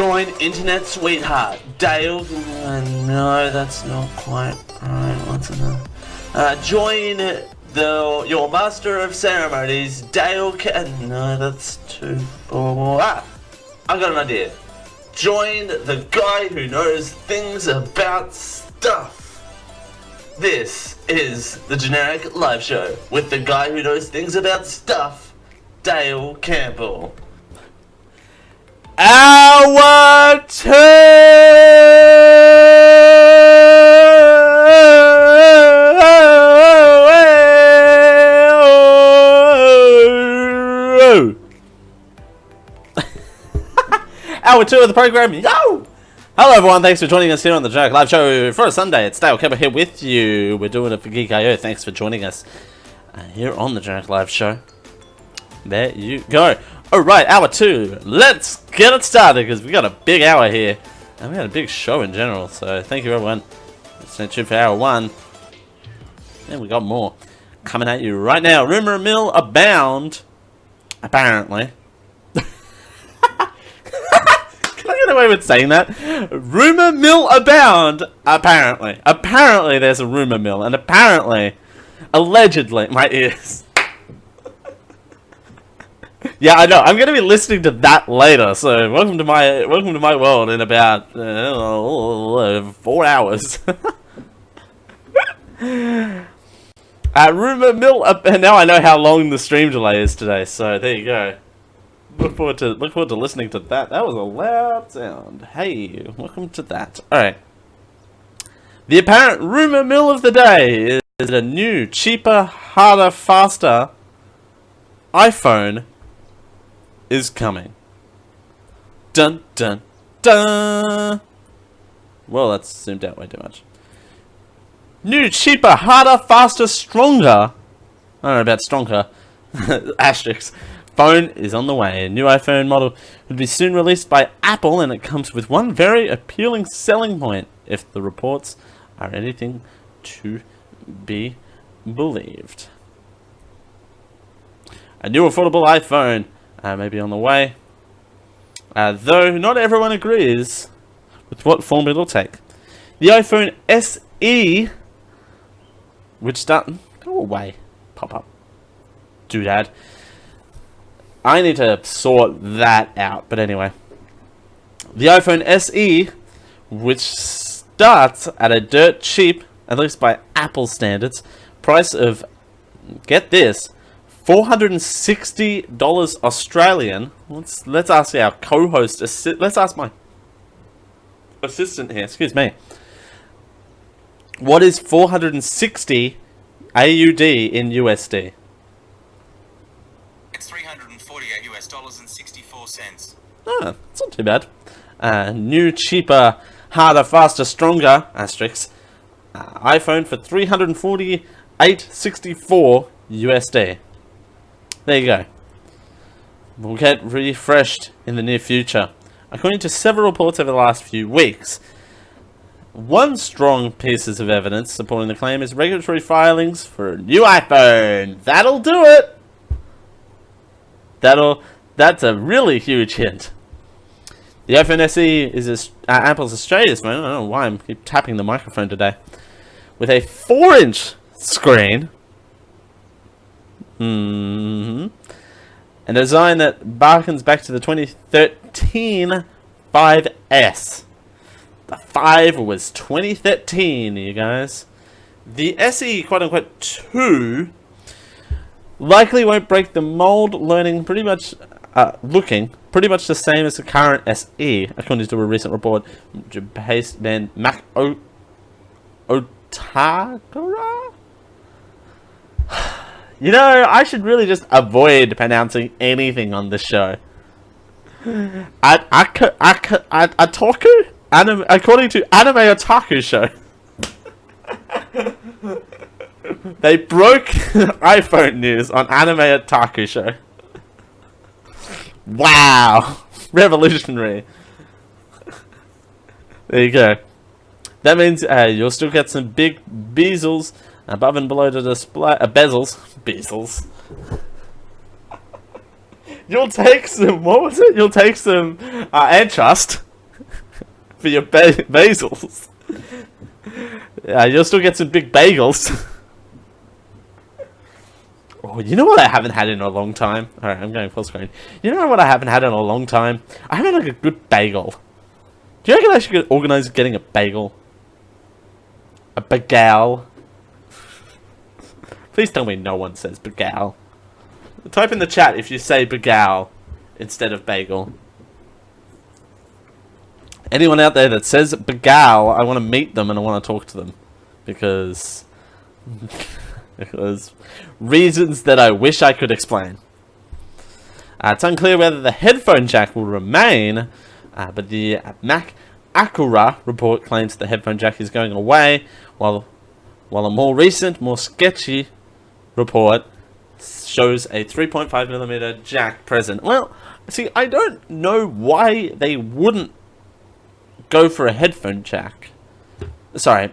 Join internet sweetheart Dale. No, that's not quite right. What's enough? Join your master of ceremonies, Dale. No, that's too. I got an idea. Join the guy who knows things about stuff. This is the Generic Live Show with the guy who knows things about stuff, Dale Campbell. Hour 2! Hour 2 of the program. Yo! Hello everyone, thanks for joining us here on the Generic Live Show for a Sunday. It's Dale Campbell here with you. We're doing it for Geek.io. Thanks for joining us here on the Generic Live Show. There you go. Alright, hour 2. Let's get it started because we got a big hour here. And we had a big show in general, so thank you everyone. Stay tuned for hour 1. And we got more coming at you right now. Rumor mill abound. Apparently. Can I get away with saying that? Rumor mill abound. Apparently. Apparently there's a rumor mill. And apparently, allegedly, my ears. Yeah, I know. I'm going to be listening to that later. So welcome to my world in about 4 hours. Rumor mill and now I know how long the stream delay is today. So there you go. Look forward to listening to that. That was a loud sound. Hey, welcome to that. All right. The apparent rumor mill of the day is a new, cheaper, harder, faster iPhone is coming. Dun dun dun. Well, that's zoomed out way too much. New, cheaper, harder, faster, stronger. I don't know about stronger. Asterisks. Phone is on the way. A new iPhone model will be soon released by Apple, and it comes with one very appealing selling point, if the reports are anything to be believed. A new affordable iPhone may be on the way, though not everyone agrees with what form it'll take. The iPhone SE, which go away, pop up, doodad. I need to sort that out, but anyway. The iPhone SE, which starts at a dirt cheap, at least by Apple standards, price of, get this, $460 Australian. Let's ask our co-host, let's ask my assistant here, excuse me. What is 460 AUD in USD? It's $348 and 64 cents. Ah, it's not too bad. New, cheaper, harder, faster, stronger, asterisks, iPhone for $348.64 USD. There you go. We'll get refreshed in the near future. According to several reports over the last few weeks, one strong piece of evidence supporting the claim is regulatory filings for a new iPhone. That'll do it. That's a really huge hint. The iPhone SE is Apple's Australia's phone. I don't know why I keep tapping the microphone today. With a 4-inch screen. A design that barkens back to the 2013 5S. The 5 was 2013, you guys. The SE, quote-unquote, 2 likely won't break the mold, looking pretty much the same as the current SE, according to a recent report. Based man Mac Otakara? You know, I should really just avoid pronouncing anything on this show. Otaku? According to Anime Otaku Show. They broke iPhone news on Anime Otaku Show. Wow. Revolutionary. There you go. That means you'll still get some big bezels above and below the display. Bezels. Bezels. You'll take some, what was it? You'll take some antitrust. for your basils. You'll still get some big bagels. Oh, you know what I haven't had in a long time? Alright, I'm going full screen. You know what I haven't had in a long time? I haven't had like a good bagel. Do you reckon I should organize getting a bagel? A bagel? Please tell me no one says bagel. Type in the chat if you say bagel instead of bagel. Anyone out there that says bagel, I want to meet them and I want to talk to them. Because reasons that I wish I could explain. It's unclear whether the headphone jack will remain, but the Mac Acura report claims the headphone jack is going away, while a more recent, more sketchy report shows a 3.5mm jack present. Well, see, I don't know why they wouldn't go for a headphone jack. Sorry,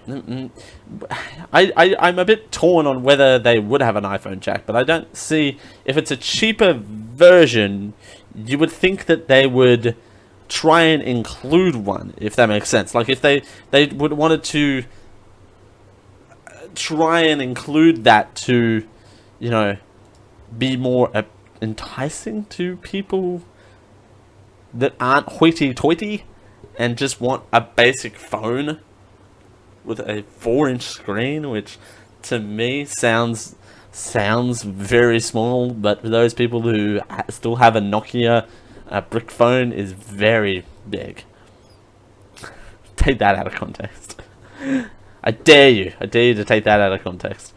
I'm a bit torn on whether they would have an iPhone jack, but I don't see, if it's a cheaper version, you would think that they would try and include one, if that makes sense. Like, if they would wanted to try and include that to, you know, be more enticing to people that aren't hoity-toity and just want a basic phone with a 4-inch screen, which to me sounds very small, but for those people who still have a Nokia brick phone, is very big. Take that out of context. I dare you to take that out of context.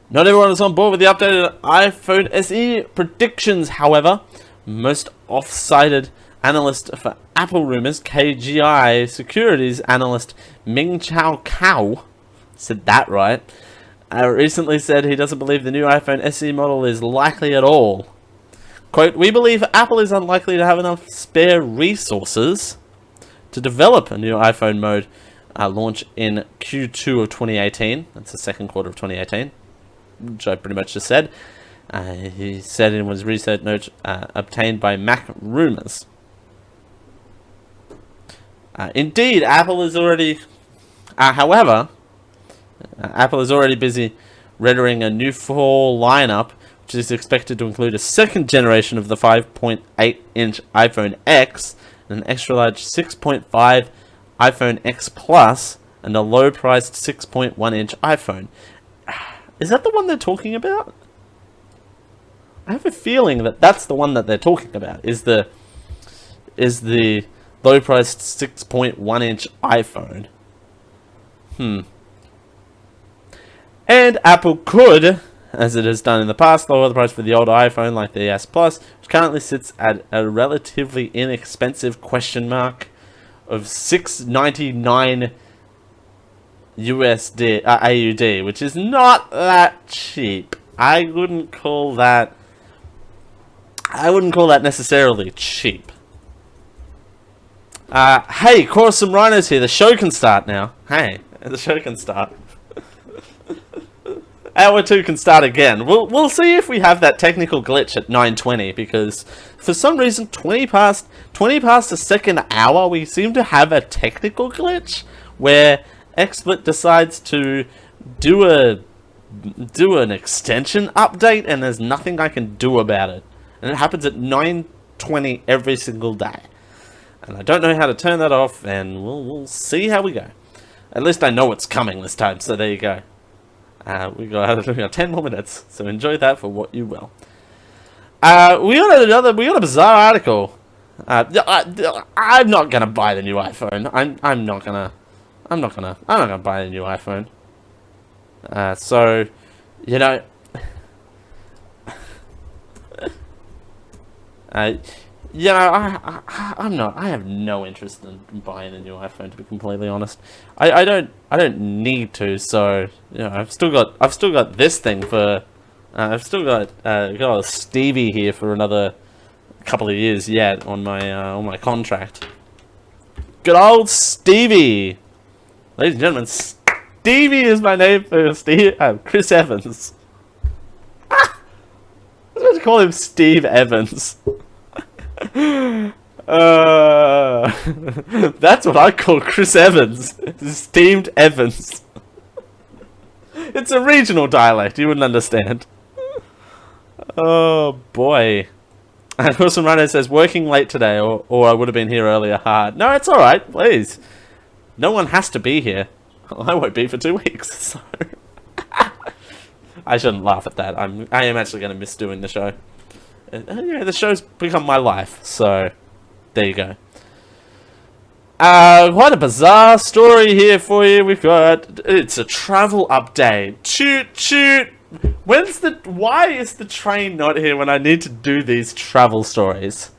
Not everyone is on board with the updated iPhone SE predictions, however. Most off-cited analyst for Apple rumors, KGI Securities analyst Ming Chao Kao, said that right, recently said he doesn't believe the new iPhone SE model is likely at all. Quote, "We believe Apple is unlikely to have enough spare resources to develop a new iPhone mode launch in Q2 of 2018. That's the second quarter of 2018, which I pretty much just said. He said in his research note obtained by Mac Rumors. Indeed, Apple is already... however, Apple is already busy rendering a new fall lineup, which is expected to include a second generation of the 5.8-inch iPhone X, an extra-large 6.5 iPhone X Plus, and a low-priced 6.1-inch iPhone. Is that the one they're talking about? I have a feeling that that's the one that they're talking about. Is the low-priced 6.1-inch iPhone. And Apple could, as it has done in the past, lower the price for the older iPhone like the S Plus, which currently sits at a relatively inexpensive question mark of $699 USD AUD, which is not that cheap. I wouldn't call that necessarily cheap. Hey, Chorus some Rhinos here. The show can start now. Hey, the show can start. Hour 2 can start again. We'll see if we have that technical glitch at 9:20, because for some reason 20 past the second hour we seem to have a technical glitch where XSplit decides to do an extension update and there's nothing I can do about it. And it happens at 9:20 every single day. And I don't know how to turn that off, and we'll see how we go. At least I know it's coming this time, so there you go. We got 10 more minutes, so enjoy that for what you will. We got a bizarre article. I'm not gonna buy the new iPhone. I'm not gonna buy the new iPhone. So, you know, I have no interest in buying a new iPhone, to be completely honest. I don't need to, so, you know, I've still got this thing for, I've still got a Stevie here for another couple of years yet on my contract. Good old Stevie! Ladies and gentlemen, Stevie is my name for Chris Evans. I was going to call him Steve Evans. That's what I call Chris Evans. Steamed Evans. It's a regional dialect, you wouldn't understand. Oh boy. And Wilson Rhino says, working late today, or I would have been here earlier. Hard. No, it's alright, please. No one has to be here. I won't be for 2 weeks, so... I shouldn't laugh at that. I am actually going to miss doing the show. Yeah, the show's become my life, so... There you go. Quite a bizarre story here for you. We've got... It's a travel update. Toot toot! Why is the train not here when I need to do these travel stories?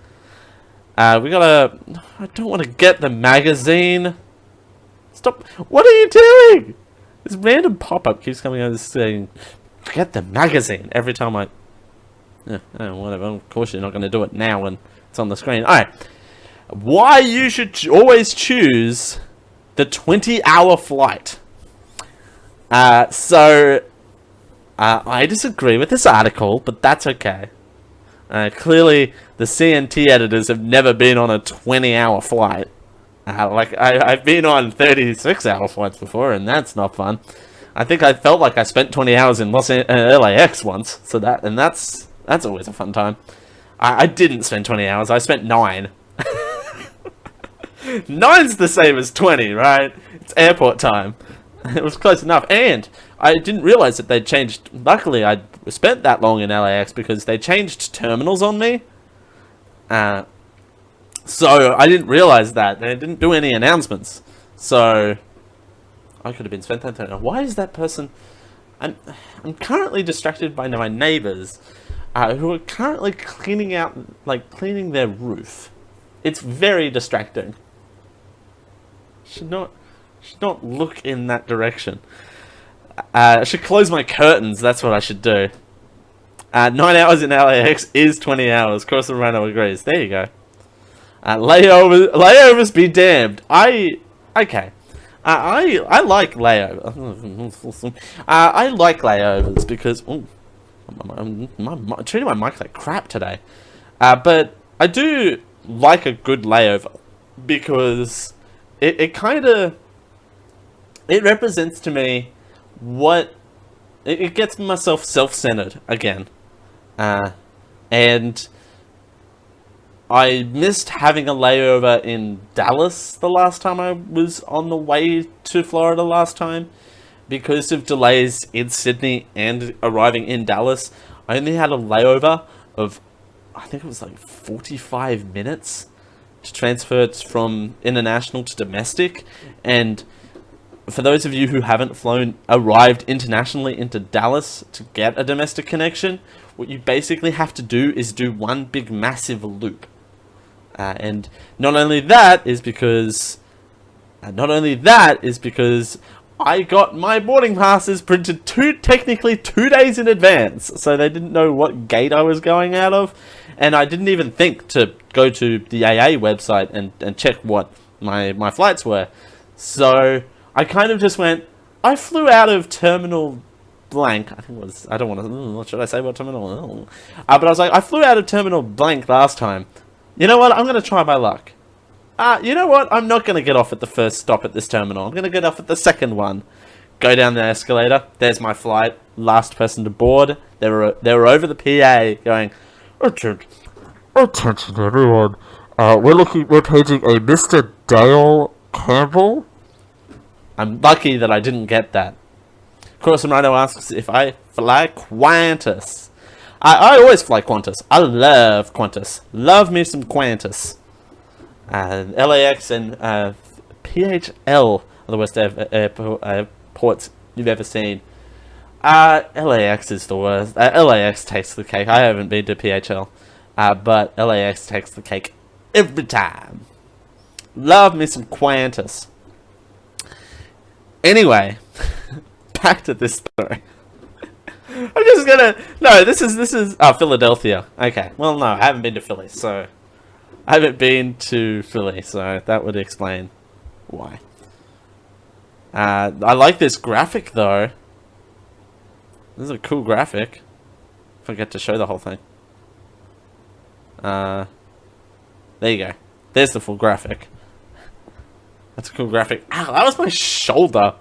We gotta... I don't want to get the magazine. Stop. What are you doing? This random pop-up keeps coming over saying, get the magazine every time I... oh, whatever. Of course you're not going to do it now when it's on the screen. Alright. Why you should always choose the 20-hour flight. I disagree with this article, but that's okay. Clearly, the CNT editors have never been on a 20-hour flight. I've been on 36-hour flights before, and that's not fun. I think I felt like I spent 20 hours in LAX once, so that's always a fun time. I didn't spend 20 hours. I spent 9. 9's the same as 20, right? It's airport time. It was close enough, and I didn't realize that they'd changed. Luckily, I spent that long in LAX because they changed terminals on me. So I didn't realize that. They didn't do any announcements. So I could have been spent that time. Why is that person? I'm currently distracted by my neighbors, who are currently cleaning their roof. It's very distracting. Should not look in that direction. I should close my curtains. That's what I should do. 9 hours in LAX is 20 hours. Course Rhino agrees. There you go. Layovers be damned. I like layovers. I like layovers because I'm treating my mic like crap today. But I do like a good layover because it kind of represents to me what it gets myself self-centered again, and I missed having a layover in Dallas the last time I was on the way to Florida last time. Because of delays in Sydney and arriving in Dallas, I only had a layover of, I think it was like 45 minutes to transfer it from international to domestic. And for those of you who haven't arrived internationally into Dallas to get a domestic connection, what you basically have to do is do one big massive loop. And not only that is because I got my boarding passes printed technically 2 days in advance, so they didn't know what gate I was going out of, and I didn't even think to go to the AA website and check what my flights were. So I kind of just went, I flew out of terminal blank, I think it was, I don't want to, what should I say about terminal? But I was like, I flew out of terminal blank last time. You know what, I'm going to try my luck. You know what, I'm not going to get off at the first stop at this terminal. I'm going to get off at the second one. Go down the escalator, there's my flight, last person to board. They were over the PA going, attention everyone, we're paging a Mr. Dale Campbell. I'm lucky that I didn't get that. Of course, Rhino asks if I fly Qantas. I always fly Qantas. I love Qantas. Love me some Qantas. LAX and PHL are the worst airports you've ever seen. LAX is the worst. LAX takes the cake. I haven't been to PHL, but LAX takes the cake every time. Love me some Qantas. Anyway, back to this story. I'm just gonna... No, this is Philadelphia. Okay, well, no, I haven't been to Philly, so... I haven't been to Philly, so that would explain why. I like this graphic, though. This is a cool graphic. If I get to show the whole thing. There you go. There's the full graphic. That's a cool graphic. Ow, that was my shoulder.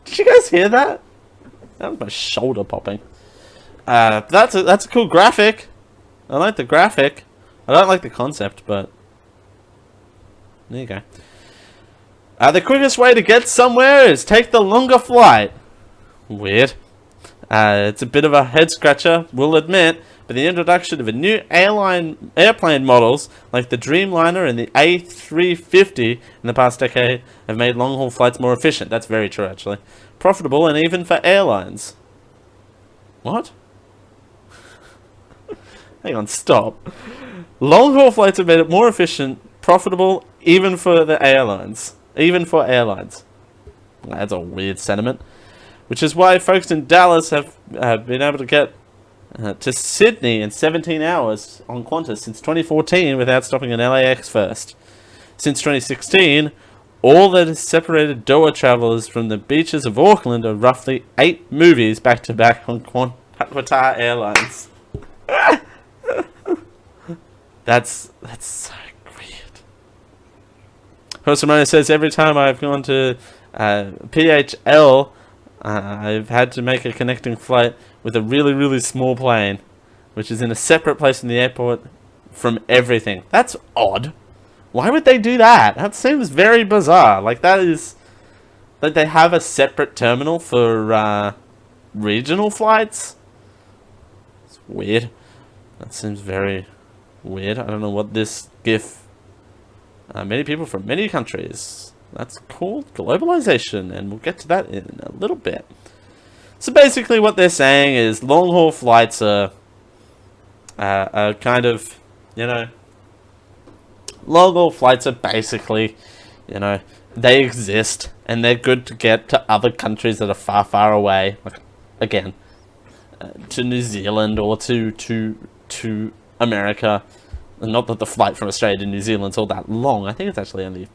Did you guys hear that? That was my shoulder popping. That's a cool graphic. I like the graphic. I don't like the concept, but there you go. The quickest way to get somewhere is take the longer flight. Weird. It's a bit of a head scratcher, we'll admit, but the introduction of a new airplane models like the Dreamliner and the A350 in the past decade have made long-haul flights more efficient. That's very true, actually. Profitable and even for airlines. What? Hang on, stop. Long-haul flights have made it more efficient, profitable, even for the airlines. Even for airlines. That's a weird sentiment. Which is why folks in Dallas have been able to get to Sydney in 17 hours on Qantas since 2014 without stopping in LAX first. Since 2016, all that has separated Doha travellers from the beaches of Auckland are roughly 8 movies back-to-back on Qatar Airlines. That's so weird. Jose says, every time I've gone to PHL, I've had to make a connecting flight with a really, really small plane, which is in a separate place in the airport from everything. That's odd. Why would they do that? That seems very bizarre. Like, that is... Like, they have a separate terminal for regional flights? It's weird. That seems very weird. I don't know what this GIF... many people from many countries... That's called globalization, and we'll get to that in a little bit. So basically what they're saying is long-haul flights are kind of, you know... Long-haul flights are basically, you know, they exist, and they're good to get to other countries that are far, far away. Like, again, to New Zealand or to America. Not that the flight from Australia to New Zealand's all that long. I think it's actually only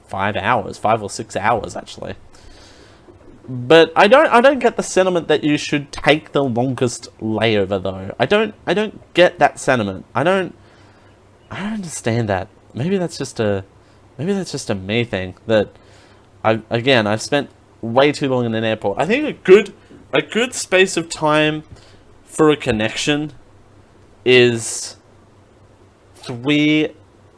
5 hours, 5 or 6 hours actually. But I don't get the sentiment that you should take the longest layover though. I don't get that sentiment. I don't understand that. Maybe that's just a me thing that I've spent way too long in an airport. I think a good space of time for a connection is 3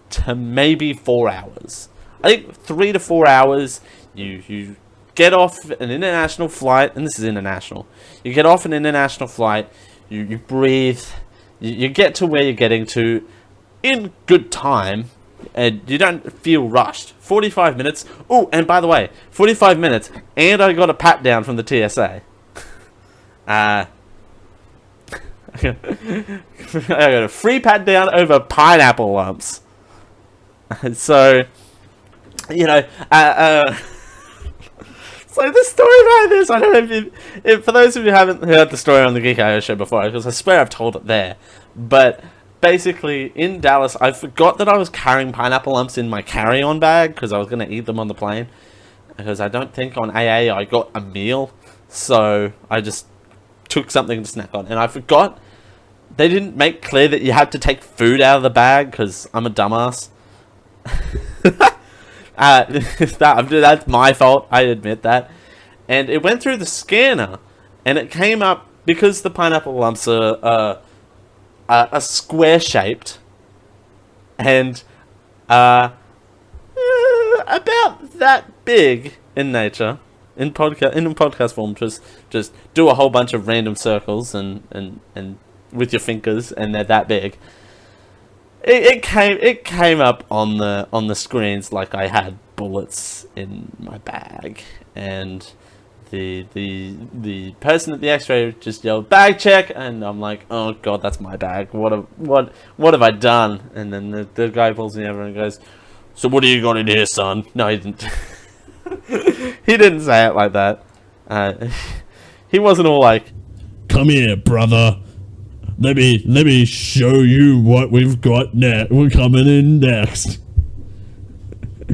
to maybe 4 hours. I think 3 to 4 hours, you get off an international flight, and this is international. You get off an international flight, you breathe, you get to where you're getting to in good time, and you don't feel rushed. 45 minutes. Oh, and by the way, 45 minutes, and I got a pat down from the TSA. I got a free pat down over pineapple lumps. So... You know, so the story behind this, I don't know if for those of you who haven't heard the story on the Geek IO show before, because I swear I've told it there, but basically in Dallas, I forgot that I was carrying pineapple lumps in my carry-on bag because I was going to eat them on the plane, because I don't think on AA I got a meal, so I just took something to snack on, and I forgot they didn't make clear that you had to take food out of the bag because I'm a dumbass. That's my fault, I admit that. And it went through the scanner, and it came up, because the pineapple lumps are square shaped, and about that big in nature, in podcast form, just do a whole bunch of random circles and with your fingers, and they're that big. It came up on the screens like I had bullets in my bag, and the person at the X-ray just yelled bag check, and I'm like, oh god, that's my bag. What have I done? And then the guy pulls me over and goes, so what do you got in here, son? No, he didn't. He didn't say it like that. He wasn't all like, come here, brother. Let me show you what we've got next. We're coming in next.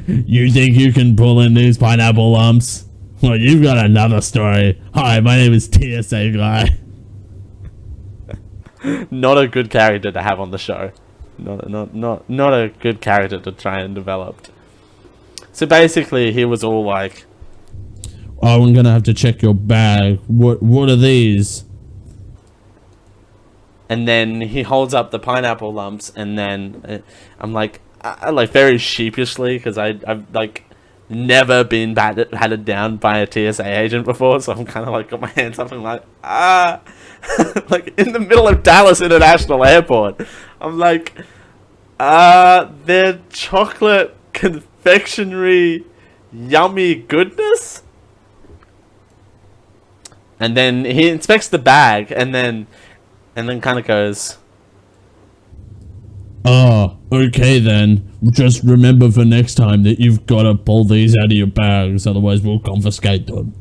You think you can pull in these pineapple lumps? Well, you've got another story. Hi, my name is TSA Guy. Not a good character to have on the show. Not a good character to try and develop. So basically, he was all like, "Oh, I'm gonna have to check your bag. What are these?" and then he holds up the pineapple lumps, and then I'm like, very sheepishly, because I've like never been patted down by a TSA agent before, so I'm kind of like got my hands up and like, like in the middle of Dallas International Airport. I'm like, they're chocolate confectionery yummy goodness. And then he inspects the bag, and then kind of goes, "Oh, okay then. Just remember for next time that you've got to pull these out of your bags, otherwise we'll confiscate them."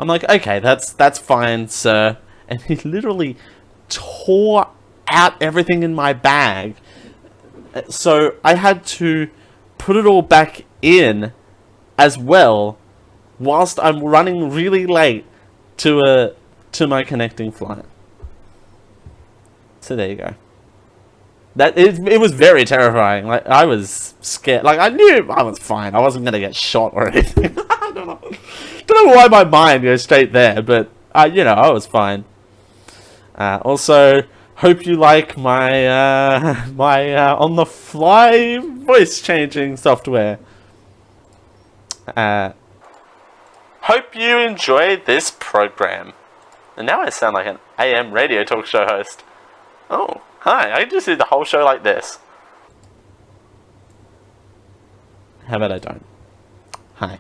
I'm like, okay, that's fine, sir. And he literally tore out everything in my bag. So I had to put it all back in as well, whilst I'm running really late to my connecting flight. So there you go. It was very terrifying. Like, I was scared. Like, I knew I was fine. I wasn't gonna get shot or anything. I don't know why my mind goes straight there, but I was fine. Also, hope you like my my on the fly voice changing software. Hope you enjoyed this program. And now I sound like an AM radio talk show host. Oh, hi, I can just do the whole show like this. How about I don't? Hi.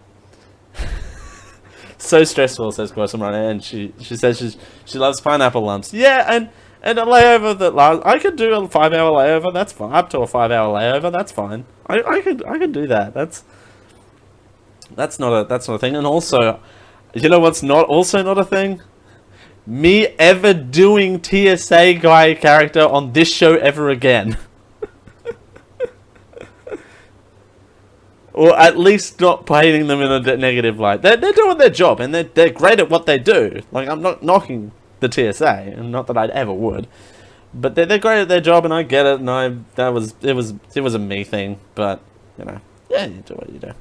So stressful, says Corsamrana, and she says she loves pineapple lumps. Yeah, and a layover that lasts. I could do a 5-hour layover, that's fine. Up to a 5-hour layover, that's fine. I could do that. That's not a thing. And also, you know what's not a thing? Me ever doing TSA guy character on this show ever again. Or at least not painting them in a negative light. They're doing their job, and they're great at what they do. Like, I'm not knocking the TSA, and not that I'd ever would. But they're great at their job, and I get it, and it was a me thing, but, yeah, you do what you do.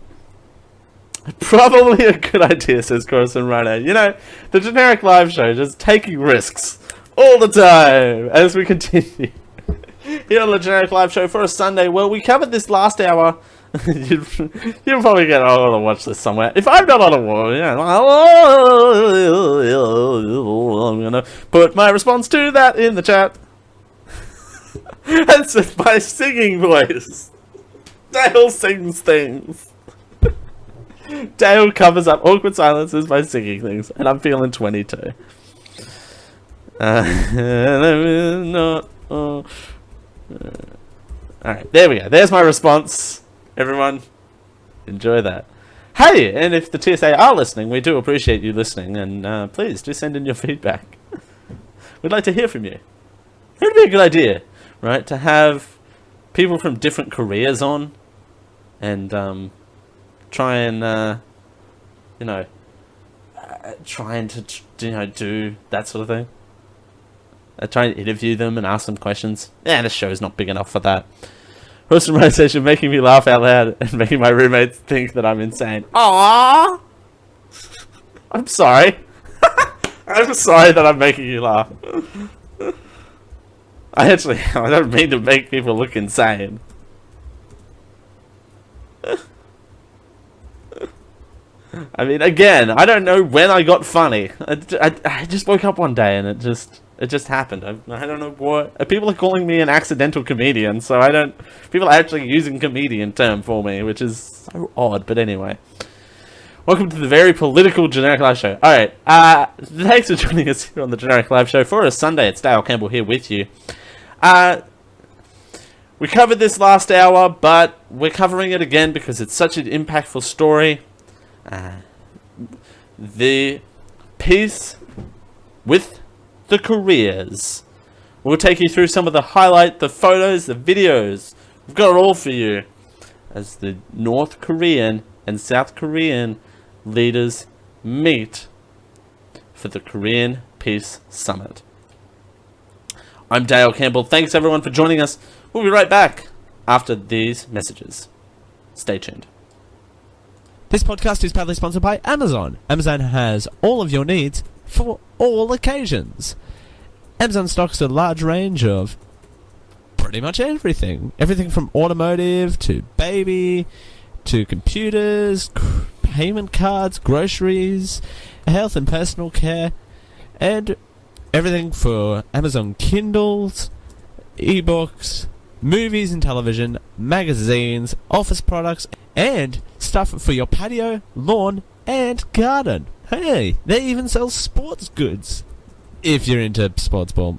Probably a good idea, says Corson Rhino. The generic live show, just taking risks all the time as we continue. Here on the generic live show for a Sunday, well, we covered this last hour. You'll probably get, I want to watch this somewhere. If I'm not on a wall, I'm going to put my response to that in the chat. That's my singing voice. Dale sings things. Dale covers up awkward silences by singing things, and I'm feeling 22. Alright, there we go. There's my response. Everyone, enjoy that. Hey, and if the TSA are listening, we do appreciate you listening, and please do send in your feedback. We'd like to hear from you. It would be a good idea, right, to have people from different careers on, and try and trying to do that sort of thing. Try and interview them and ask them questions. Yeah, the show's not big enough for that. Hosting my session, making me laugh out loud and making my roommates think that I'm insane. Aww! I'm sorry. I'm sorry that I'm making you laugh. I don't mean to make people look insane. I mean, again, I don't know when I got funny. I just woke up one day and it just happened. I don't know what. People are calling me an accidental comedian, so people are actually using comedian term for me, which is so odd, but anyway. Welcome to the very political Generic Live Show. Alright, thanks for joining us here on the Generic Live Show for a Sunday. It's Dale Campbell here with you. We covered this last hour, but we're covering it again because it's such an impactful story. The piece with the careers. We'll take you through some of the the photos, the videos. We've got it all for you as the North Korean and South Korean leaders meet for the Korean Peace Summit. I'm Dale Campbell. Thanks everyone for joining us. We'll be right back after these messages. Stay tuned. This podcast is proudly sponsored by Amazon. Amazon has all of your needs for all occasions. Amazon stocks a large range of pretty much everything. Everything from automotive to baby to computers, payment cards, groceries, health and personal care, and everything for Amazon Kindles, ebooks, movies and television, magazines, office products, and stuff for your patio, lawn, and garden. Hey, they even sell sports goods. If you're into sports ball.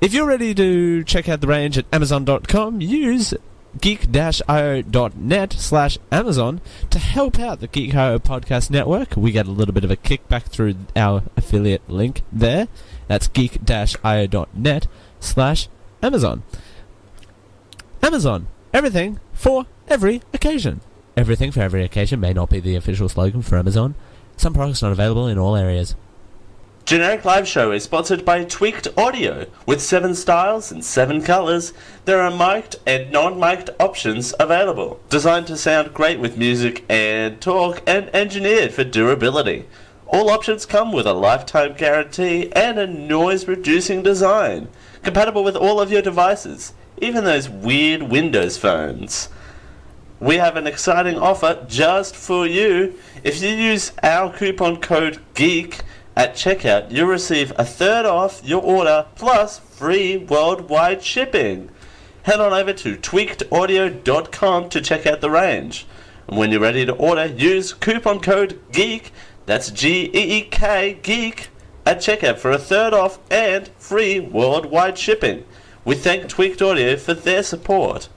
If you're ready to check out the range at Amazon.com, use geek-io.net/Amazon to help out the Geek.io podcast network. We get a little bit of a kickback through our affiliate link there. That's geek-io.net/Amazon. Amazon. Everything for every occasion. Everything for every occasion may not be the official slogan for Amazon. Some products not available in all areas. Generic Live Show is sponsored by Tweaked Audio. With 7 styles and 7 colors, there are mic'd and non-mic'd options available. Designed to sound great with music and talk and engineered for durability. All options come with a lifetime guarantee and a noise-reducing design. Compatible with all of your devices, even those weird Windows phones. We have an exciting offer just for you. If you use our coupon code GEEK at checkout, you'll receive a third off your order plus free worldwide shipping. Head on over to tweakedaudio.com to check out the range. And when you're ready to order, use coupon code GEEK, that's GEEK, GEEK, at checkout for a third off and free worldwide shipping. We thank Tweaked Audio for their support.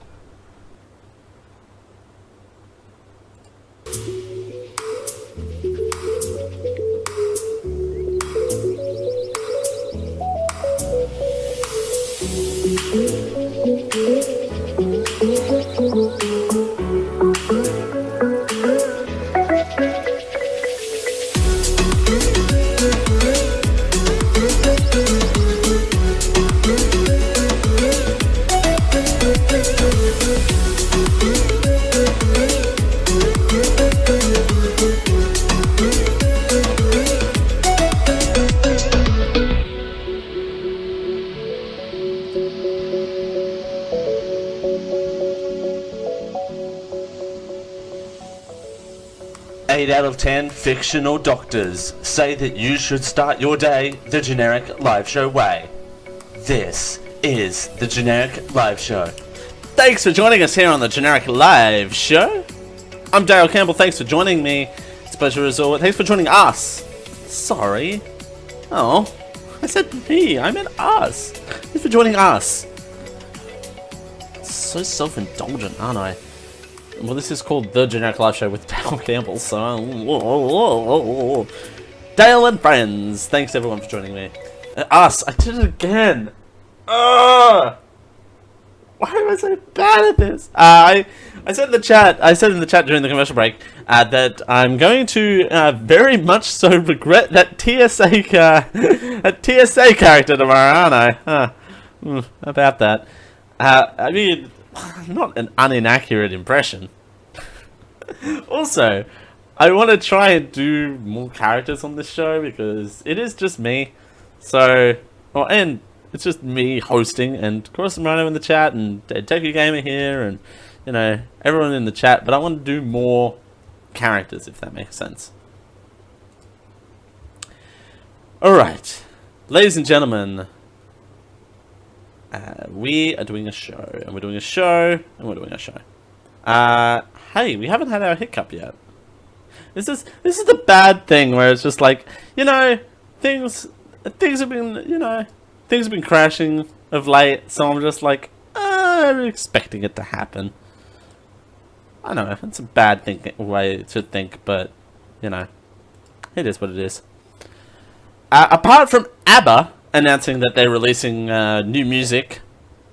Out of 10 fictional doctors say that you should start your day the Generic Live Show way. This is the Generic Live Show. Thanks for joining us here on the Generic Live Show. I'm Dale Campbell. Thanks for joining me. It's a pleasure as always. Thanks for joining us. Sorry. Oh, I said me. I meant us. Thanks for joining us. So self-indulgent, aren't I? Well, this is called The Generic Live Show with Dale Campbell, so... Dale and friends, thanks everyone for joining me. Us, I did it again! Why am I so bad at this? I said in the chat during the commercial break, that I'm going to very much so regret that TSA character tomorrow, aren't I? About that. I mean... not an uninaccurate impression. Also, I want to try and do more characters on this show because it is just me. So, and it's just me hosting, and of course Rhino in the chat, and Deku Gamer here, and you know everyone in the chat. But I want to do more characters, if that makes sense. All right, ladies and gentlemen. We are doing a show, and we're doing a show, and we're doing a show. Hey, we haven't had our hiccup yet. This is the bad thing where it's just like, you know, things have been crashing of late, so I'm just like, I'm expecting it to happen. I don't know, it's a bad way to think, but you know, it is what it is. Apart from ABBA announcing that they're releasing new music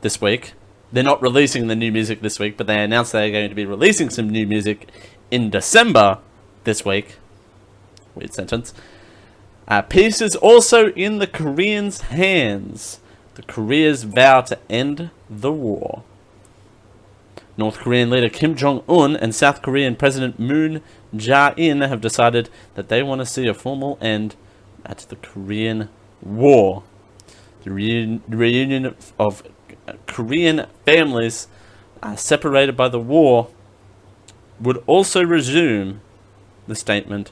this week. They're not releasing the new music this week, but they announced they're going to be releasing some new music in December this week. Weird sentence. Peace is also in the Koreans' hands. the Korea's vow to end the war. North Korean leader Kim Jong-un and South Korean President Moon Jae-in have decided that they want to see a formal end to the Korean War. The reunion of Korean families separated by the war would also resume, the statement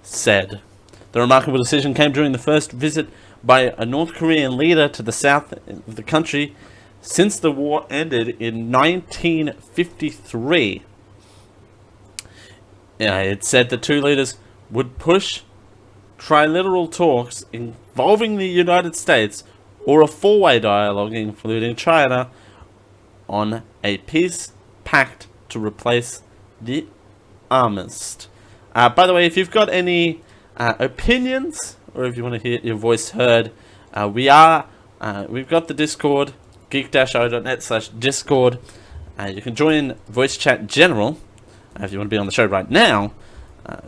said. The remarkable decision came during the first visit by a North Korean leader to the south of the country since the war ended in 1953. It said the two leaders would push trilateral talks involving the United States or a four-way dialogue including China on a peace pact to replace the armist. By the way, if you've got any opinions or if you want to hear your voice heard, we've got the Discord, geek-o.net/discord. You can join voice chat general if you want to be on the show right now,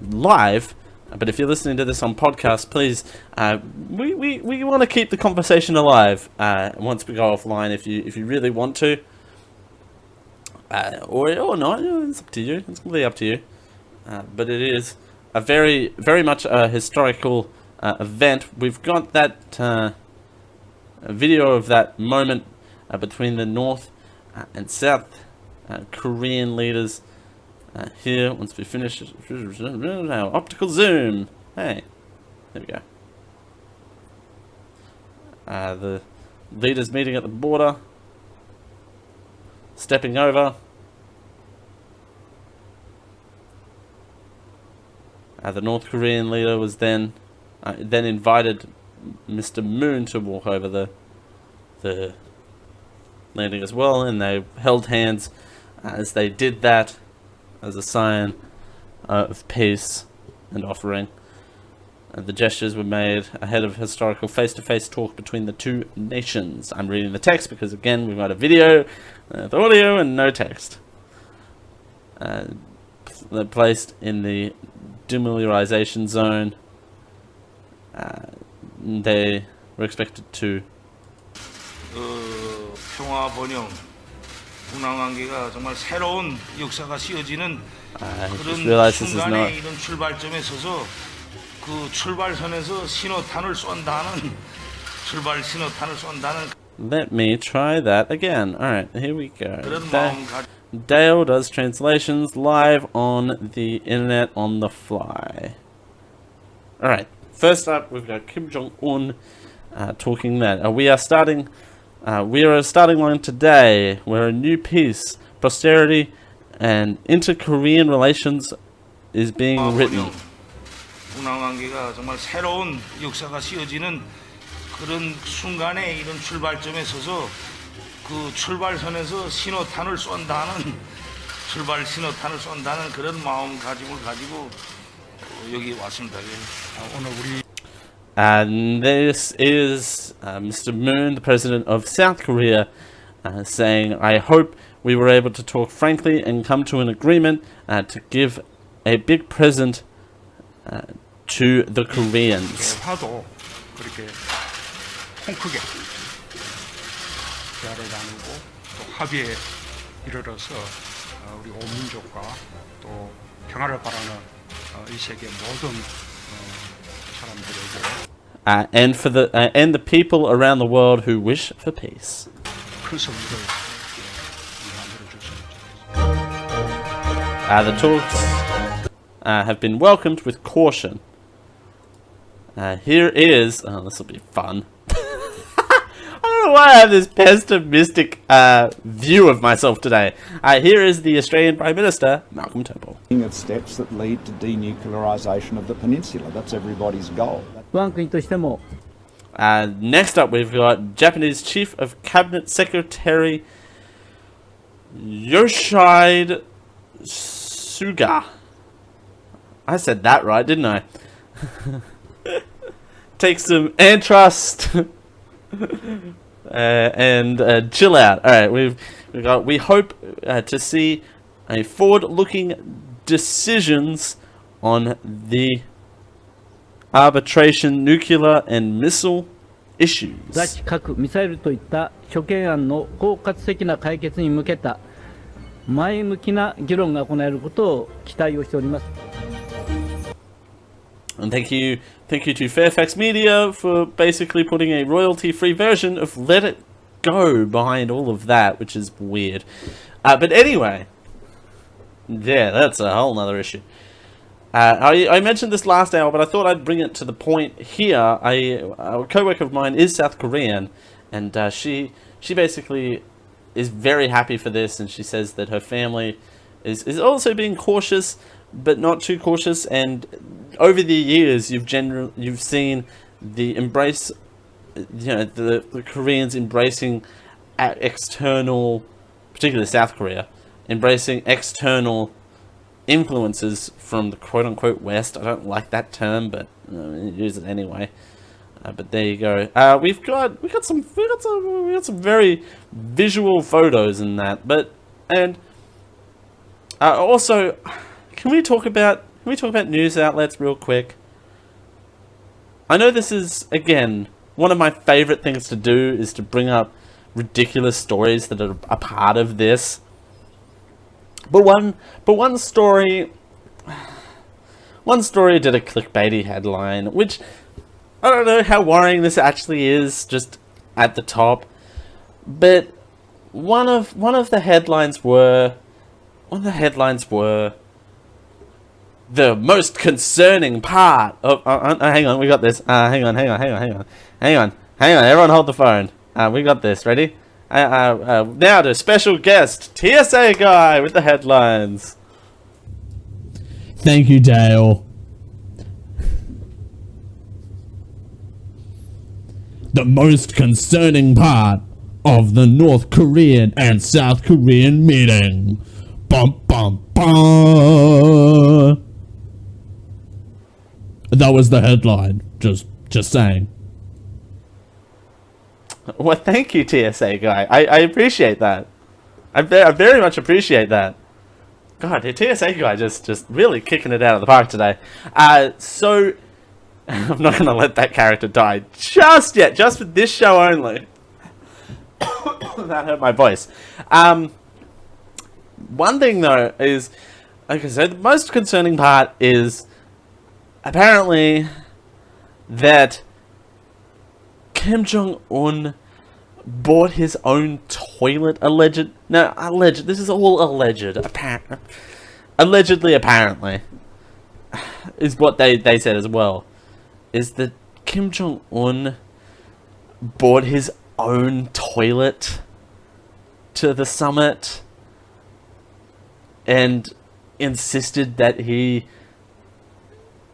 live. But if you're listening to this on podcast, please, we want to keep the conversation alive once we go offline. If you really want to, or not, it's up to you. It's completely up to you. But it is a very much a historical event. We've got that video of that moment between the North and South Korean leaders. Here, once we finish our optical zoom. Hey, there we go. The leaders meeting at the border, stepping over. The North Korean leader was then invited Mr. Moon to walk over the landing as well, and they held hands as they did that, as a sign of peace and offering. The gestures were made ahead of historical face-to-face talk between the two nations. I'm reading the text because, again, we've got a video, the audio, and no text. They're placed in the demilitarization zone. They were expected to 평화 번영 동남관계가 정말 새로운 역사가 씌워지는 그런 순간에 이런 출발점에 서서 그 출발선에서 신호탄을 쏜다는 Let me try that again. Alright, here we go. Dale does translations live on the internet on the fly. Alright, first up we've got Kim Jong-un talking that. We are a starting line today where a new peace, prosperity, and inter-Korean relations is being written. 동남관계가 정말 새로운 역사가 씌워지는 그런 순간에 이런 출발점에 서서 그 출발선에서 신호탄을 쏜다는 그런 마음가짐을 가지고 여기 왔습니다. 오늘 우리 And this is Mr. Moon, the president of South Korea, saying, I hope we were able to talk frankly and come to an agreement to give a big present to the Koreans. 화도 그렇게 통 크게 대화를 나누고 또 합의에 이르러서 우리 온 민족과 또 평화를 바라는 이 세계 모든 사람들에게 and the people around the world who wish for peace. 큰 성의를 만들어 주셨습니다. The talks have been welcomed with caution. Here is... Oh, this will be fun. I don't know why I have this pessimistic view of myself today. Here is the Australian Prime Minister, Malcolm Turnbull. Of steps that lead to denuclearisation of the peninsula. That's everybody's goal. Next up, we've got Japanese Chief of Cabinet Secretary Yoshihide Suga. I said that right, didn't I? Take some antitrust and chill out. All right, we hope to see a forward-looking decisions on the arbitration nuclear and missile issues. 拉致核ミサイルといった諸懸案の包括的な解決に向けた前向きな議論が行えることを期待をしております。 And thank you to Fairfax Media for basically putting a royalty-free version of Let It Go behind all of that, which is weird. But anyway, yeah, that's a whole nother issue. I mentioned this last hour, but I thought I'd bring it to the point here. A co-worker of mine is South Korean, and she basically is very happy for this, and she says that her family is also being cautious, but not too cautious. And over the years, you've seen the embrace, the Koreans embracing external, particularly South Korea, embracing external influences from the quote-unquote West. I don't like that term, but use it anyway. But there you go. We got some very visual photos in that. And also, can we talk about news outlets real quick? I know this is, again, one of my favorite things to do is to bring up ridiculous stories that are a part of this. But one story did a clickbaity headline, which I don't know how worrying this actually is, just at the top. But one of the headlines were the most concerning part of. Hang on, we got this. Hang on. Everyone, hold the phone. We got this. Ready? Now to special guest TSA guy with the headlines. Thank you, Dale. The most concerning part of the North Korean and South Korean meeting. Bum bum bum. That was the headline. Just saying. Well, thank you, TSA guy. I appreciate that. I very much appreciate that. God, the TSA guy just really kicking it out of the park today. So I'm not gonna let that character die just yet, just for this show only. That hurt my voice. One thing though is, okay, so the most concerning part is apparently that Kim Jong-un bought his own toilet, this is all alleged, allegedly, apparently, is what they said as well, is that Kim Jong-un bought his own toilet to the summit and insisted that he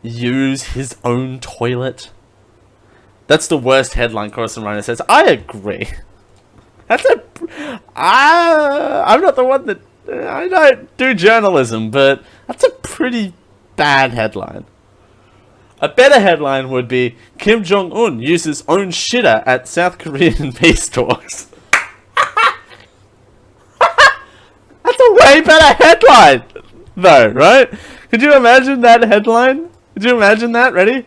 use his own toilet. That's the worst headline, Corson Rhino says. I agree. I'm not the one that... I don't do journalism, but that's a pretty bad headline. A better headline would be, Kim Jong-un uses own shitter at South Korean peace talks. That's a way better headline, though, right? Could you imagine that headline? Could you imagine that? Ready?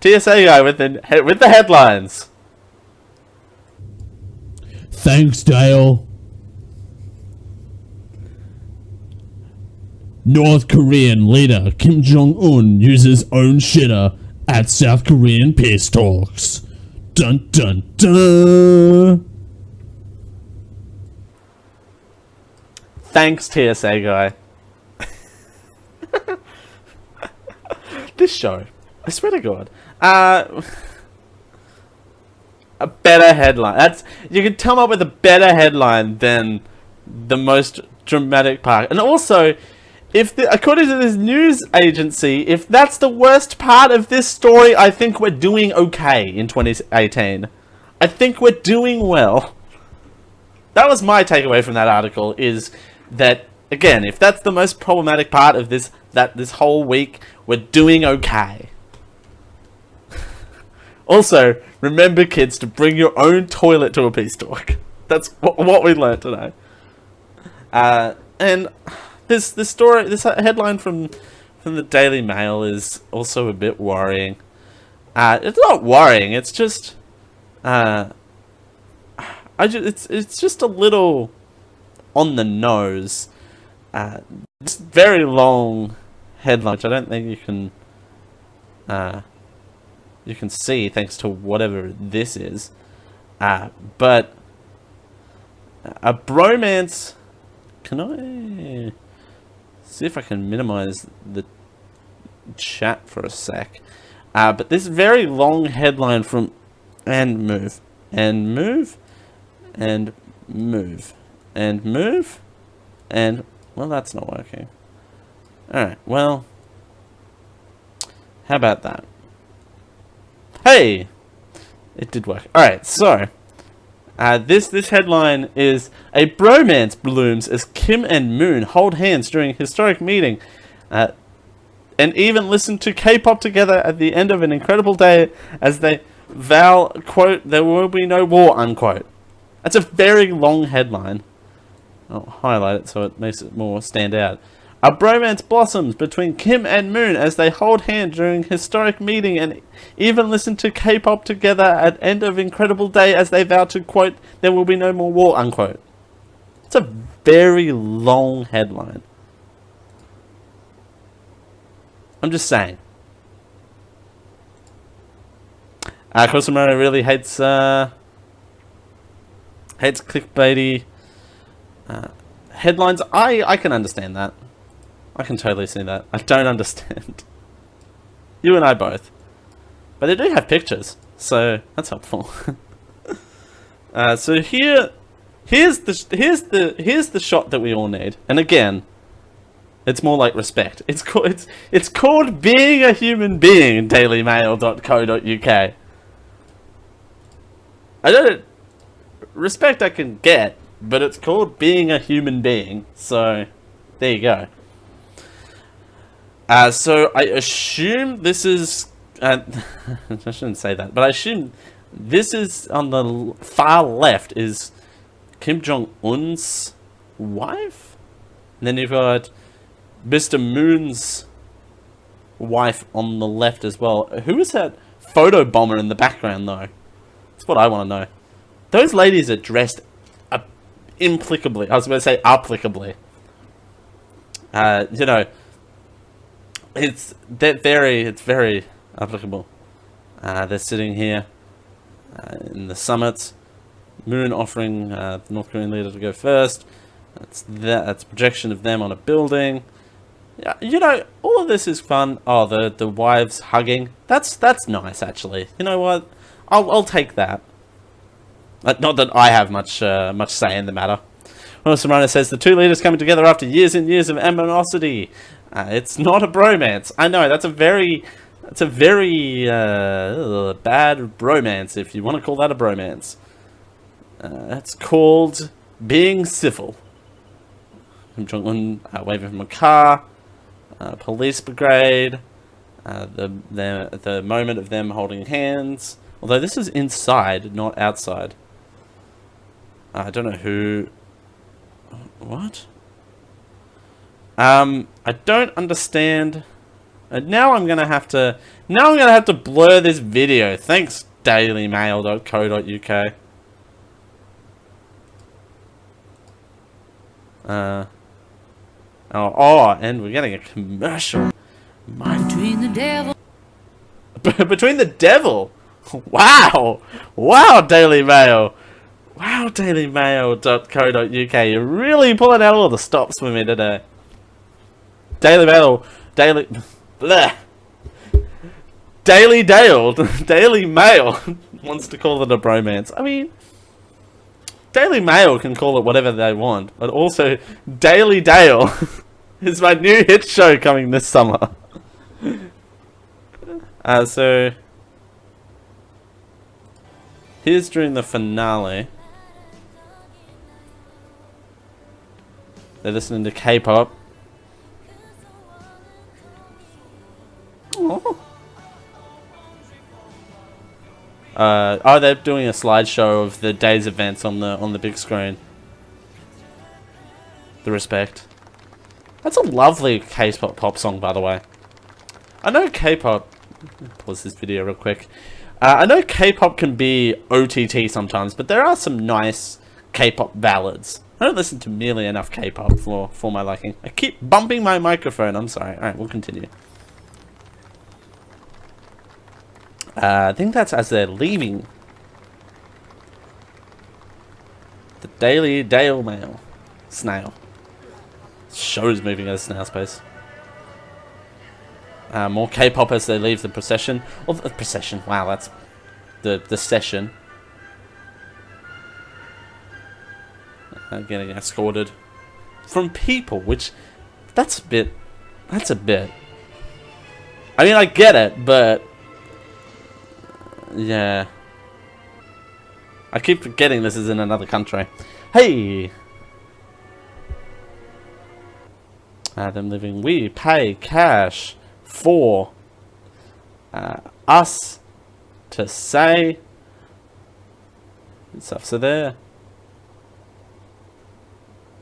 TSA guy with the headlines. Thanks, Dale. North Korean leader Kim Jong-un uses own shitter at South Korean peace talks. Dun dun dun. Thanks, TSA guy. This show, I swear to God. A better headline. You can come up with a better headline than the most dramatic part. And also, according to this news agency, if that's the worst part of this story, I think we're doing okay in 2018. I think we're doing well. That was my takeaway from that article, is that, again, if that's the most problematic part of this whole week, we're doing okay. Also, remember, kids, to bring your own toilet to a peace talk. That's what we learned today. And this headline from the Daily Mail is also a bit worrying. It's not worrying. It's just it's just a little on the nose. This very long headline, which I don't think you can see thanks to whatever this is. But a bromance. Can I see if I can minimize the chat for a sec? But this very long headline from and move and move and move and move and well, that's not working. Alright, well, how about that? Hey, it did work. Alright, so this headline is a bromance blooms as Kim and Moon hold hands during historic meeting and even listen to K-pop together at the end of an incredible day as they vow, quote, there will be no war, unquote. That's a very long headline. I'll highlight it so it makes it more stand out. A bromance blossoms between Kim and Moon as they hold hands during historic meeting and even listen to K-pop together at end of incredible day as they vow to, quote, there will be no more war, unquote. It's a very long headline. I'm just saying. Cosimo really hates clickbaity headlines. I can understand that. I can totally see that. I don't understand. You and I both. But they do have pictures, so that's helpful. So here's the shot that we all need. And again, it's more like respect. It's called being a human being. dailymail.co.uk. I don't respect I can get, but it's called being a human being. So there you go. So I assume this is I shouldn't say that, but I assume this is on the far left is Kim Jong-un's wife, and then you've got Mr. Moon's wife on the left as well. Who is that photo bomber in the background, though? That's what I want to know. Those ladies are dressed implicably. I was going to say applicably. You know, it's very applicable. They're sitting here in the summit. Moon offering the North Korean leader to go first. That's a projection of them on a building. Yeah, you know, all of this is fun. Oh, the wives hugging. That's nice, actually. You know what? I'll take that. Not that I have much say in the matter. Well, Simona says the two leaders coming together after years and years of animosity. It's not a bromance. I know that's a very bad bromance, if you want to call that a bromance. It's called being civil. Kim Jong-un waving from a car. Police brigade. The moment of them holding hands. Although this is inside, not outside. I don't know who. What? I don't understand. Now I'm gonna have to blur this video. Thanks, dailymail.co.uk. And we're getting a commercial. Between the devil. Between the devil. Wow, Daily Mail. Wow, dailymail.co.uk. You're really pulling out all the stops for me today. Daily Mail wants to call it a bromance. I mean, Daily Mail can call it whatever they want, but also Daily Dale is my new hit show coming this summer. So here's during the finale. They're listening to K-pop. They're doing a slideshow of the day's events on the big screen. The respect. That's a lovely K-pop song, by the way. I know K-pop. Pause this video real quick. I know K-pop can be OTT sometimes, but there are some nice K-pop ballads. I don't listen to nearly enough K-pop for my liking. I keep bumping my microphone. I'm sorry. Alright, we'll continue. I think that's as they're leaving. The Daily Dalee Mail. Snail. Show's moving at a snail's pace. More K-pop as they leave the procession. Or the procession. Wow, that's the session. Getting escorted from people, which that's a bit. I mean, I get it, but yeah, I keep forgetting this is in another country. Hey, them living. We pay cash for us to say stuff. So there.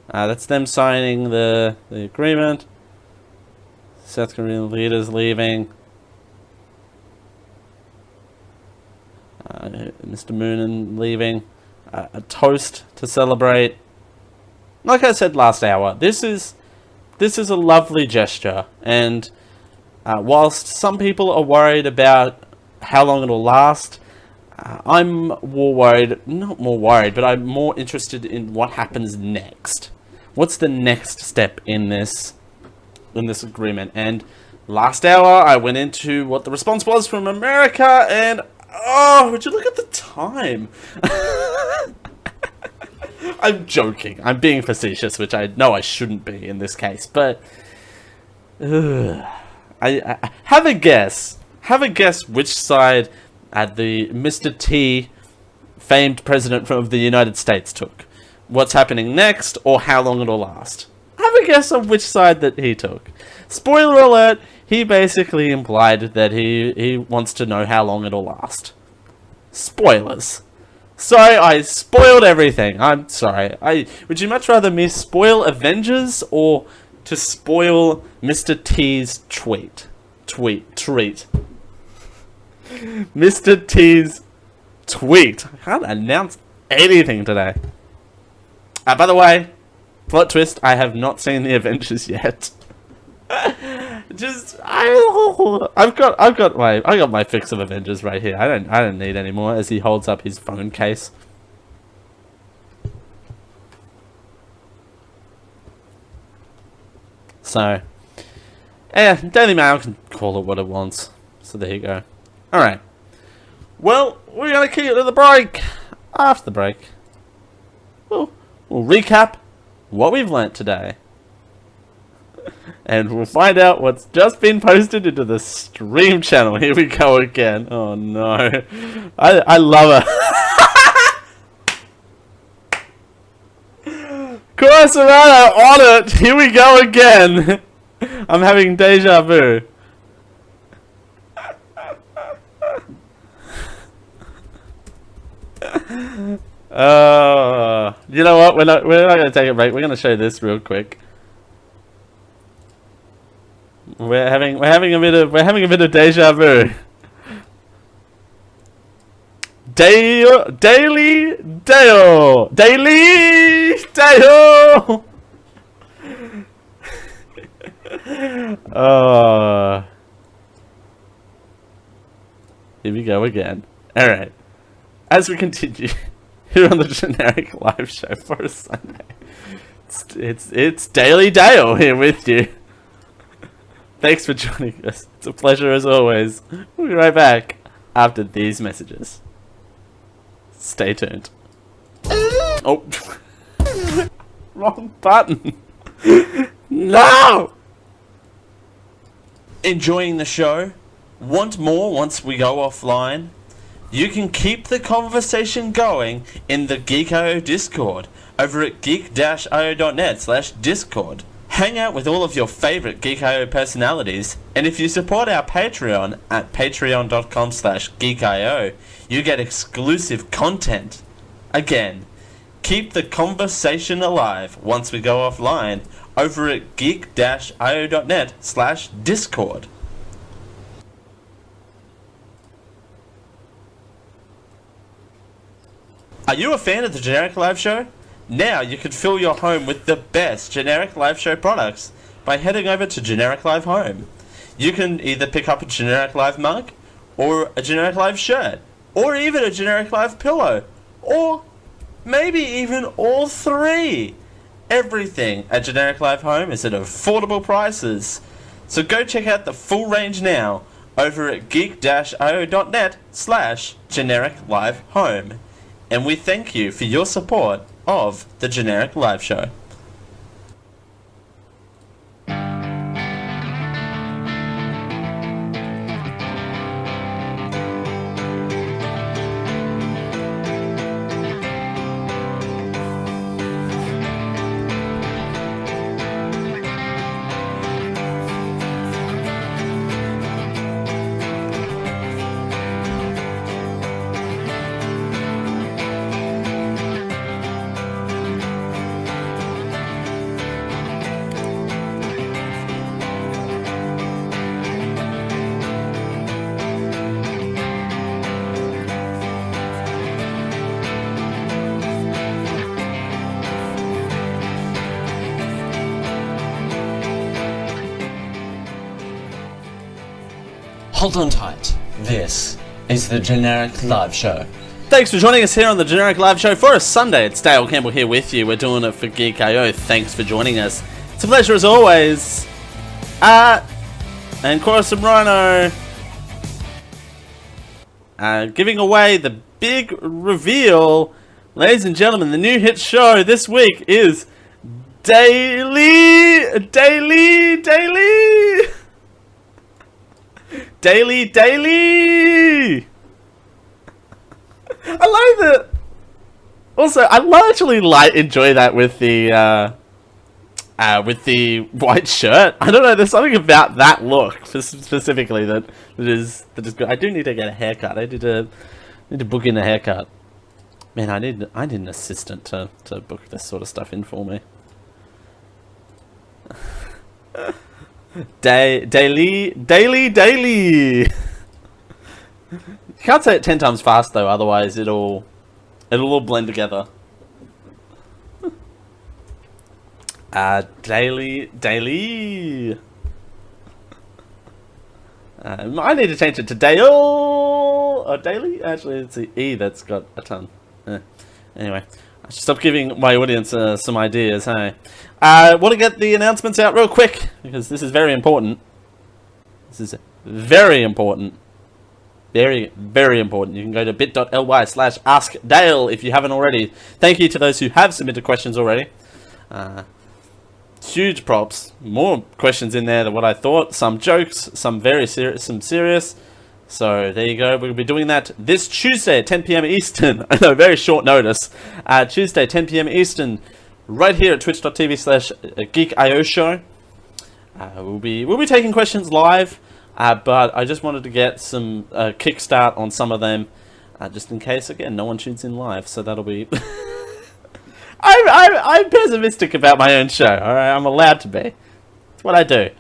That's them signing the agreement. South Korean leaders leaving. Mr. Moonen leaving. A toast to celebrate. Like I said last hour, this is a lovely gesture, and whilst some people are worried about how long it'll last, I'm not more worried, but I'm more interested in what happens next. What's the next step in this agreement? And last hour, I went into what the response was from America, and oh, would you look at the time? I'm joking. I'm being facetious, which I know I shouldn't be in this case, but I have a guess. Have a guess which side the Mr. T, famed president of the United States, took. What's happening next, or how long it'll last. Have a guess on which side that he took. Spoiler alert, he basically implied that he wants to know how long it'll last. Spoilers. Sorry, I spoiled everything. I'm sorry. Would you much rather me spoil Avengers or to spoil Mr. T's tweet? Treat. Mr. T's tweet. I can't announce anything today. By the way, plot twist, I have not seen the Avengers yet. I got my fix of Avengers right here. I don't need any more, as he holds up his phone case. So, yeah, Daily Mail can call it what it wants. So there you go. Alright. Well, we're gonna kick it to the break. After the break, we'll recap what we've learnt today. And we'll find out what's just been posted into the stream channel. Here we go again. Oh no. I love it. Corsorado on it. Here we go again. I'm having deja vu. You know what? We're not gonna take a break. We're gonna show this real quick. We're having a bit of deja vu. Daily Dalee. Here we go again. Alright. As we continue here on the generic live show for a Sunday, it's Daily Dalee here with you. Thanks for joining us. It's a pleasure as always. We'll be right back after these messages. Stay tuned. Oh. Wrong button. No! Enjoying the show? Want more once we go offline? You can keep the conversation going in the Geek.io Discord over at geek-io.net/discord. Hang out with all of your favorite Geek.io personalities, and if you support our Patreon at patreon.com/geek.io, you get exclusive content. Again, keep the conversation alive once we go offline over at geek-io.net/discord. Are you a fan of the Generic Live Show? Now you can fill your home with the best Generic Live Show products by heading over to Generic Live Home. You can either pick up a Generic Live mug, or a Generic Live shirt, or even a Generic Live pillow, or maybe even all three. Everything at Generic Live Home is at affordable prices. So go check out the full range now over at geek-io.net/Generic Live Home. And we thank you for your support of the Generic Live Show. Hold on tight. This is the Generic Live Show. Thanks for joining us here on the Generic Live Show for a Sunday. It's Dale Campbell here with you. We're doing it for Geek.io. Thanks for joining us. It's a pleasure as always. And Chorus and Rhino giving away the big reveal. Ladies and gentlemen, the new hit show this week is Daily Dalee. Daily Dalee! I like that. Also, I largely enjoy that with the white shirt. I don't know, there's something about that look specifically that is good. I do need to get a haircut. I need to book in a haircut. Man, I need an assistant to book this sort of stuff in for me. Daily. You can't say it 10 times fast though, otherwise it'll all blend together. Daily. I need to change it to Dale or Daily. Actually, it's the E that's got a ton. Anyway, I should stop giving my audience some ideas. Hey. Want to get the announcements out real quick, because this is very important. This is very important. Very, very important. You can go to bit.ly/askdale if you haven't already. Thank you to those who have submitted questions already. Huge props. More questions in there than what I thought. Some jokes, some very serious, some serious. So there you go. We'll be doing that this Tuesday at 10 PM Eastern. I know, very short notice. Tuesday, 10 PM Eastern. Right here at twitch.tv/Geek.io show. We'll be taking questions live, but I just wanted to get some kickstart on some of them, just in case again no one tunes in live. So that'll be. I'm pessimistic about my own show. All right, I'm allowed to be. It's what I do.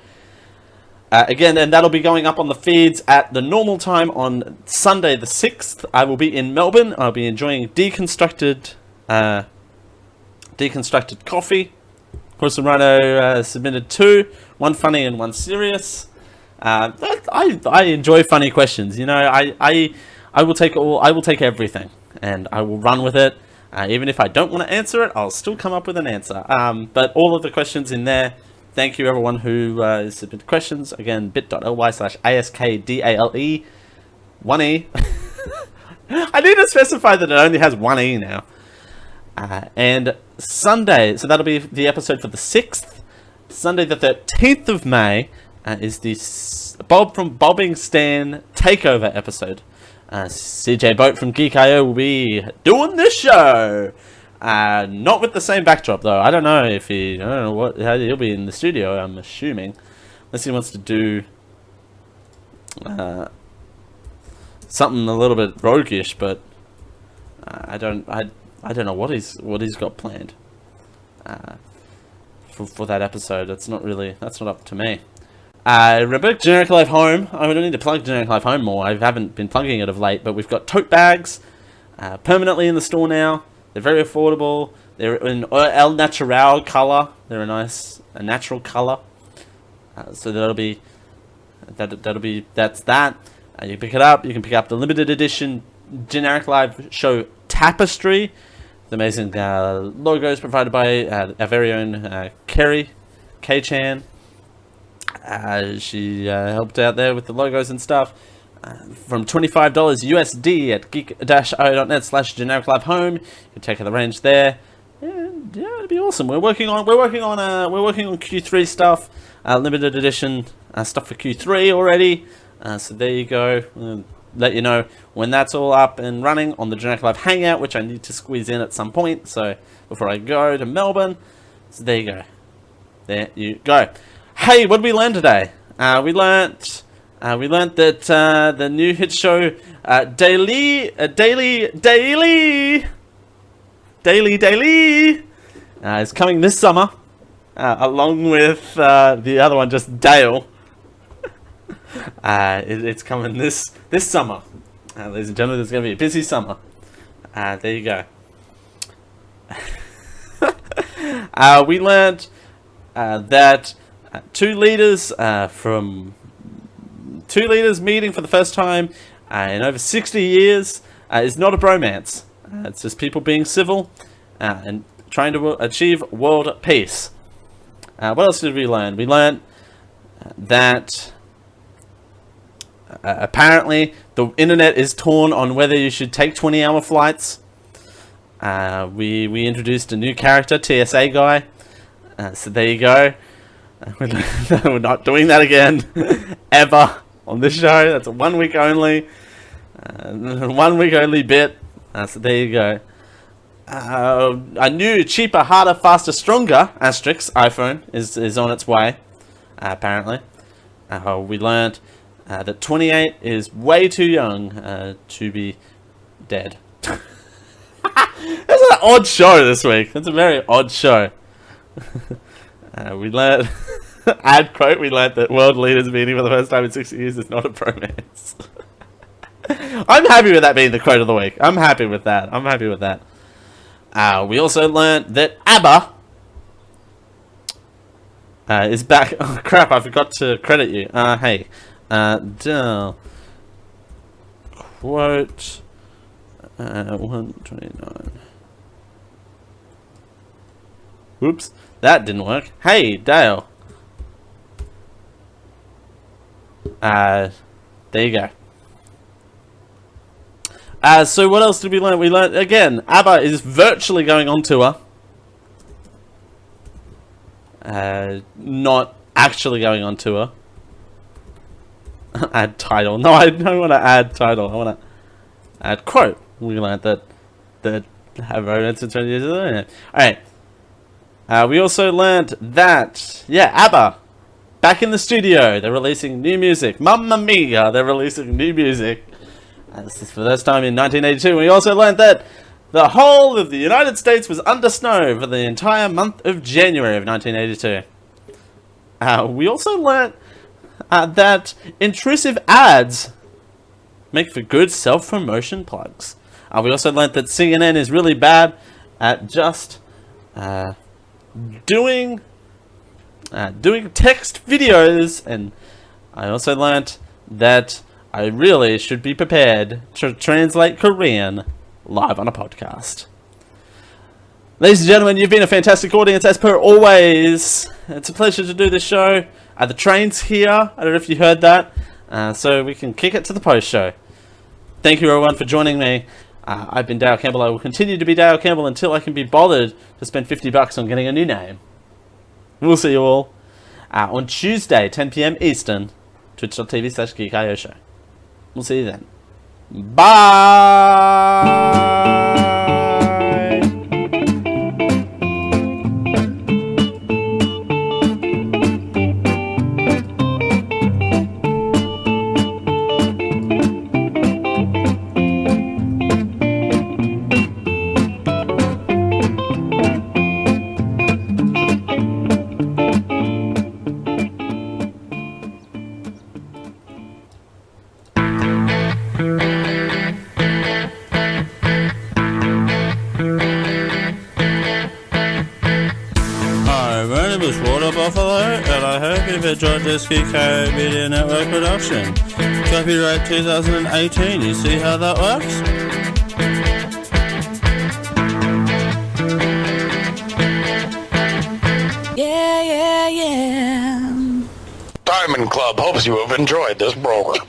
Again, and that'll be going up on the feeds at the normal time on Sunday the 6th. I will be in Melbourne. I'll be enjoying deconstructed coffee. Of course, Rhino submitted 2, one funny and one serious. I enjoy funny questions. You know, I will take everything and I will run with it. Even if I don't want to answer it, I'll still come up with an answer. But all of the questions in there. Thank you everyone who submitted questions. Again, bit.ly/askdale 1e. I need to specify that it only has 1e now. And Sunday, so that'll be the episode for the 6th. Sunday the 13th of May is the Bob from Bobbing Stan takeover episode. CJ Boat from Geek.io will be doing this show. Not with the same backdrop though. I don't know if how he'll be in the studio, I'm assuming. Unless he wants to do something a little bit roguish, but I don't know what he's got planned for that episode. That's not up to me. Remember Generic Live Home? I don't need to plug Generic Live Home more. I haven't been plugging it of late, but we've got tote bags. permanently in the store now. They're very affordable. They're in El Natural color. They're a natural color. So that's that. You can pick it up. You can pick up the limited edition generic live show tapestry. The amazing logos provided by our very own Kerry K-Chan. She helped out there with the logos and stuff. From $25 USD at geek-io.net/generic live home. You can take the range there. Yeah, it'd be awesome. We're working on Q3 stuff, limited edition stuff for Q3 already. So there you go. We'll let you know when that's all up and running on the Generic Live Hangout, which I need to squeeze in at some point. So before I go to Melbourne, so there you go. There you go. Hey, what did we learn today? We learnt that the new hit show Daily Dalee is coming this summer, along with the other one, just Dale. It's coming this summer, ladies and gentlemen. There's going to be a busy summer. There you go. We learned that two leaders meeting for the first time in over 60 years is not a bromance. It's just people being civil and trying to achieve world peace. What else did we learn? We learned that apparently the internet is torn on whether you should take 20-hour flights. We introduced a new character, TSA guy. So there you go. We're not doing that again ever on this show. That's a 1 week only, 1 week only bit. So there you go. A new, cheaper, harder, faster, stronger asterisk iPhone is on its way. Apparently, we learned that 28 is way too young to be dead. That's an odd show this week. That's a very odd show. We learned, ad quote, we learned that world leaders meeting for the first time in 60 years is not a bromance. I'm happy with that being the quote of the week. I'm happy with that. We also learned that ABBA is back. Oh crap, I forgot to credit you. Hey. Quote 129. Whoops, that didn't work. Hey, Dale. There you go. So what else did we learn? We learned, again, ABBA is virtually going on tour. Not actually going on tour. Add title. No, I don't want to add title. I want to add quote. We learned that have rodents in 20 years. Alright. We also learned that, yeah, ABBA, back in the studio. They're releasing new music. Mamma mia, they're releasing new music. This is for the first time in 1982. We also learned that the whole of the United States was under snow for the entire month of January of 1982. We also learned that intrusive ads make for good self-promotion plugs. We also learned that CNN is really bad at just doing text videos, and I also learned that I really should be prepared to translate Korean live on a podcast. Ladies and gentlemen, you've been a fantastic audience as per always. It's a pleasure to do this show. The train's here. I don't know if you heard that. So we can kick it to the post show. Thank you everyone for joining me. I've been Dale Campbell. I will continue to be Dale Campbell until I can be bothered to spend $50 on getting a new name. We'll see you all on Tuesday, 10 PM Eastern, twitch.tv/geekio show. We'll see you then. Bye! a Georgia QK Media Network production. Copyright 2018. You see how that works? Yeah. Diamond Club hopes you have enjoyed this program.